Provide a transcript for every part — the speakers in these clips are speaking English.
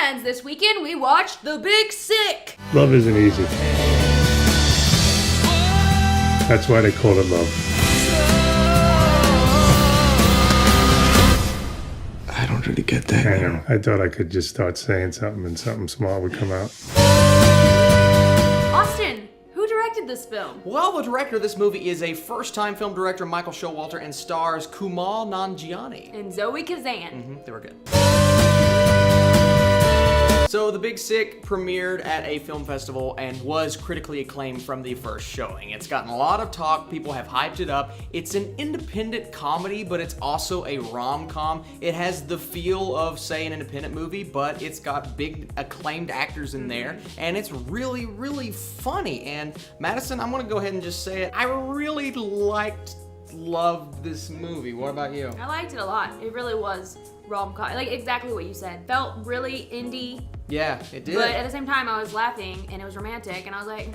fans, this weekend we watched The Big Sick. Love isn't easy. That's why they call it love. I don't really get that. I know. I thought I could just start saying something and something smart would come out. Austin, who directed this film? Well, the director of this movie is a first-time film director, Michael Showalter, and stars Kumail Nanjiani. And Zoe Kazan. They were good. So, The Big Sick premiered at a film festival and was critically acclaimed from the first showing. It's gotten a lot of talk, people have hyped it up. It's an independent comedy, but it's also a rom-com. It has the feel of, say, an independent movie, but it's got big acclaimed actors in there, and it's really, really funny. And Madison, I'm gonna go ahead and just say it, I really loved this movie. What about you? I liked it a lot. It really was rom-com, like exactly what you said. Felt really indie. Yeah, it did. But at the same time, I was laughing and it was romantic, and I was like,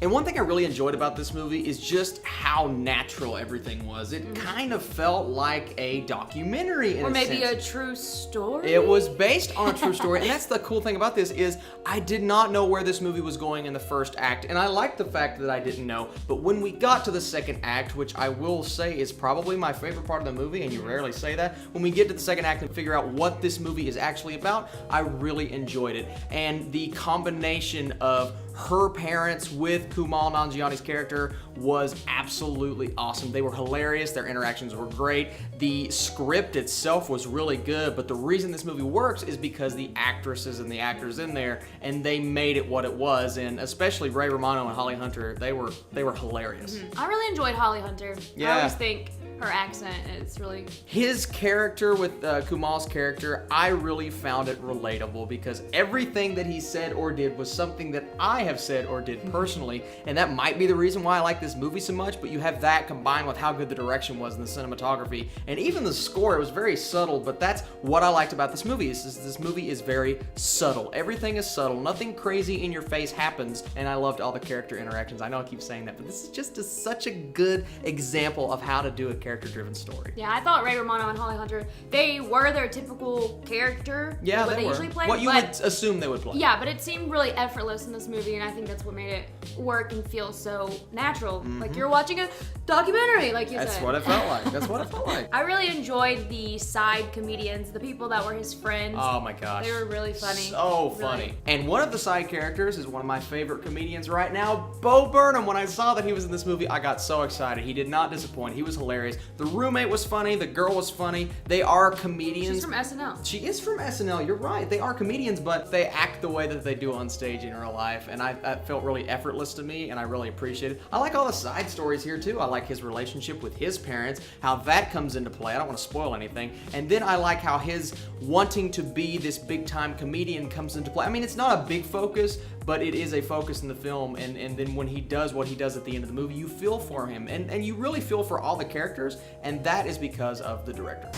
And one thing I really enjoyed about this movie is just how natural everything was. It kind of felt like a documentary in or a maybe sense. a true story. It was based on a true story, and that's the cool thing about this is I did not know where this movie was going in the first act, and I liked the fact that I didn't know. But when we got to the second act, which I will say is probably my favorite part of the movie, and you rarely say that, when we get to the second act and figure out what this movie is actually about, I really enjoyed it. And the combination of her parents with Kumail Nanjiani's character was absolutely awesome. They were hilarious, their interactions were great, the script itself was really good, but the reason this movie works is because the actresses and the actors in there, and they made it what it was, and especially Ray Romano and Holly Hunter, they were hilarious. I really enjoyed Holly Hunter. Yeah. I always think her accent is really... His character with Kumail's character, I really found it relatable because everything that he said or did was something that I have said or did personally, and that might be the reason why I like this movie so much, but you have that combined with how good the direction was and the cinematography, and even the score. It was very subtle, but that's what I liked about this movie, is this movie is very subtle. Everything is subtle. Nothing crazy in your face happens, and I loved all the character interactions. I know I keep saying that, but this is just such a good example of how to do a character-driven story. Yeah, I thought Ray Romano and Holly Hunter, they were their typical character. Yeah, what they were. usually play. What you would assume they would play. Yeah, but it seemed really effortless in this movie, and I think that's what made it work and feel so natural. Like you're watching a documentary, like you said. That's what it felt like. That's what it felt like. I really enjoyed the side comedians, the people that were his friends. Oh my gosh. They were really funny. So funny. And one of the side characters is one of my favorite comedians right now, Bo Burnham. When I saw that he was in this movie, I got so excited. He did not disappoint. He was hilarious. The roommate was funny. The girl was funny. They are comedians. She's from SNL. She is from SNL. You're right. They are comedians, but they act the way that they do on stage in real life. And that felt really effortless to me, and I really appreciate it. I like all the side stories here too. I like his relationship with his parents, how that comes into play. I don't want to spoil anything. And then I like how his wanting to be this big time comedian comes into play. I mean, it's not a big focus, but it is a focus in the film. And then when he does what he does at the end of the movie, you feel for him. And you really feel for all the characters, and that is because of the director.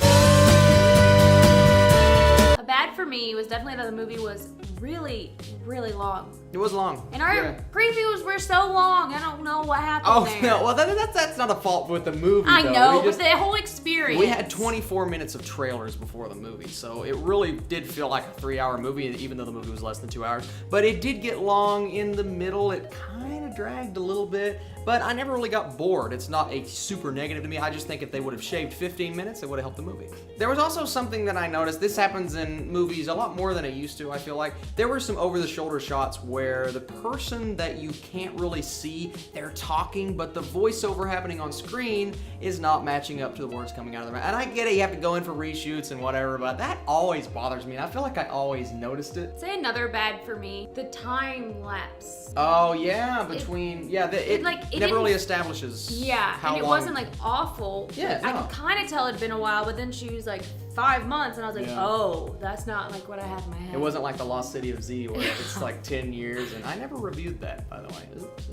A bad for me was definitely that the movie was really, really long. It was long. And our previews were so long. I don't know what happened there. No, well that's not a fault with the movie. I though. know, but the whole experience. We had 24 minutes of trailers before the movie, so it really did feel like a 3-hour movie, even though the movie was less than 2 hours. But it did get long in the middle. It kind of dragged a little bit, but I never really got bored. It's not a super negative to me. I just think if they would have shaved 15 minutes, it would have helped the movie. There was also something that I noticed. This happens in movies a lot more than it used to, I feel like. There were some over-the-shoulder shots where the person that you can't really see, they're talking, but the voiceover happening on screen is not matching up to the words coming out of their mouth. And I get it, you have to go in for reshoots and whatever, but that always bothers me, and I feel like I always noticed it. Say another bad for me, the time lapse. Oh yeah, between it never really establishes. Yeah, how and it long. wasn't like awful. Yeah, I no. could kind of tell it'd been a while, but then she was like 5 months, and I was like, Yeah. oh, that's not like what I have in my head. It wasn't like the Lost City of Z where it's like 10 years, and I never reviewed that, by the way. Oops.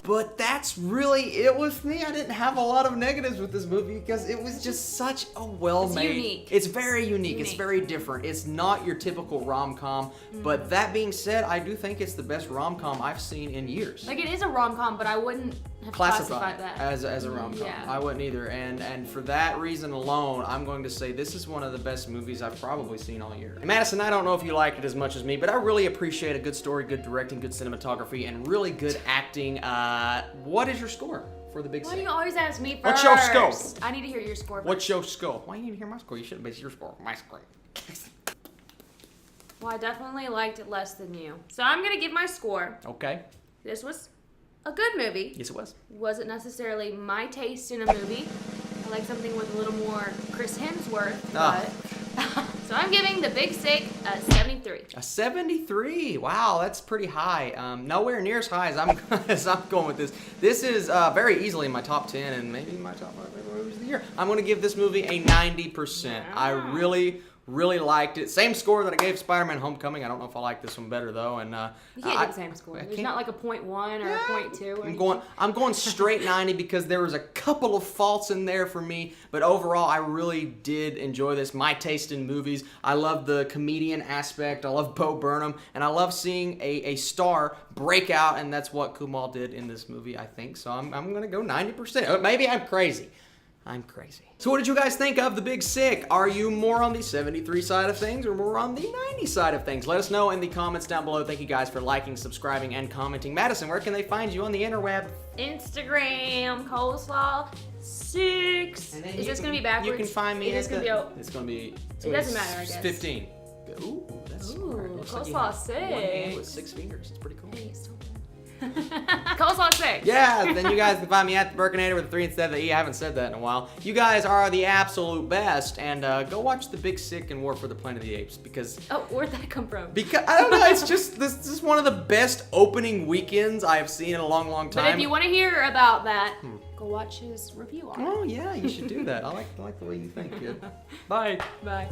But that's really it with me. I didn't have a lot of negatives with this movie because it was just such a well-made. It's unique. It's very unique. It's very different. It's not your typical rom-com. But that being said, I do think it's the best rom-com I've seen in years. Like, it is a rom-com, but I wouldn't have classify classified that as a rom-com. Yeah. I wouldn't either. And for that reason alone, I'm going to say this is one of the best movies I've probably seen all year. And Madison, I don't know if you liked it as much as me, but I really appreciate a good story, good directing, good cinematography, and really good acting. What is your score for The Big Why Sick? do you always ask me first? What's your score? I need to hear your score first. What's your score? Why you didn't hear my score? You shouldn't base your score on my score. Well, I definitely liked it less than you. So I'm going to give my score. Okay. This was a good movie. Yes, it was. Wasn't necessarily my taste in a movie. I like something with a little more Chris Hemsworth. Ah. But so I'm giving The Big Sick a 73. A 73. Wow, that's pretty high. Nowhere near as high as I'm as I'm going with this. This is very easily in my top 10 and maybe my top 5 favorite movies of the year. I'm going to give this movie a 90%. I really liked it. Same score that I gave Spider-Man: Homecoming. I don't know if I like this one better though. And You can't give the same score. There's not like a 0.1 or a 0.2 or I'm going straight 90 because there was a couple of faults in there for me, but overall I really did enjoy this. My taste in movies. I love the comedian aspect. I love Bo Burnham, and I love seeing a star break out, and that's what Kumail did in this movie, I think. So I'm gonna go 90%. Maybe I'm crazy. I'm crazy. So what did you guys think of The Big Sick? Are you more on the 73 side of things or more on the 90 side of things? Let us know in the comments down below. Thank you guys for liking, subscribing, and commenting. Madison, where can they find you on the interweb? Instagram, coleslaw6. And then Is this going to be backwards? You can find me It's at going to be... It's gonna be. It doesn't matter, I guess. 15. Ooh, that's smart. Looks like you coleslaw have one hand 6. with 6 fingers. It's pretty cool. Hey, it's so good. Coleslaw 6. Yeah, then you guys can find me at the Burkinator with a 3 instead of the E. I haven't said that in a while. You guys are the absolute best, and go watch The Big Sick and War for the Planet of the Apes because Oh, where'd that come from? I don't know. It's just this is one of the best opening weekends I have seen in a long time. But if you want to hear about that, go watch his review on it. Oh yeah, you should do that. I like the way you think, kid. Bye. Bye.